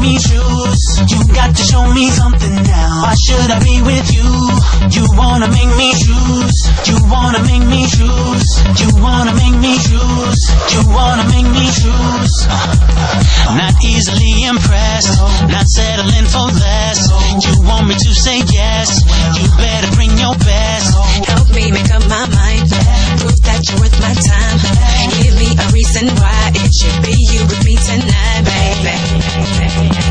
me choose. You got to show me something now. Why should I be with you? You wanna make me choose. You wanna make me choose. You wanna make me choose. You wanna make me choose. Not easily impressed, not settling for less. You want me to say yes, you better bring your best. Help me make up my mind, prove that you're worth my time. Give me a reason why it should be you with me tonight, baby.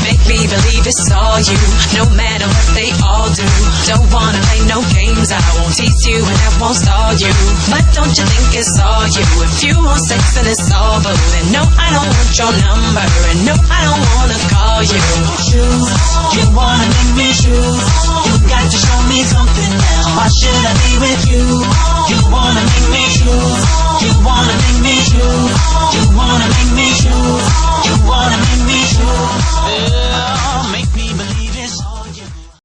Make me believe it's all you, no matter what they all do. Don't wanna play no games, I won't tease you and I won't stall you. But don't you think it's all you? If you want sex and it's all boo, then no, I don't want your number, and no, I don't wanna call you. Choose, you wanna make me choose. You got to show me something now. Why should I be with you? You wanna make me choose. You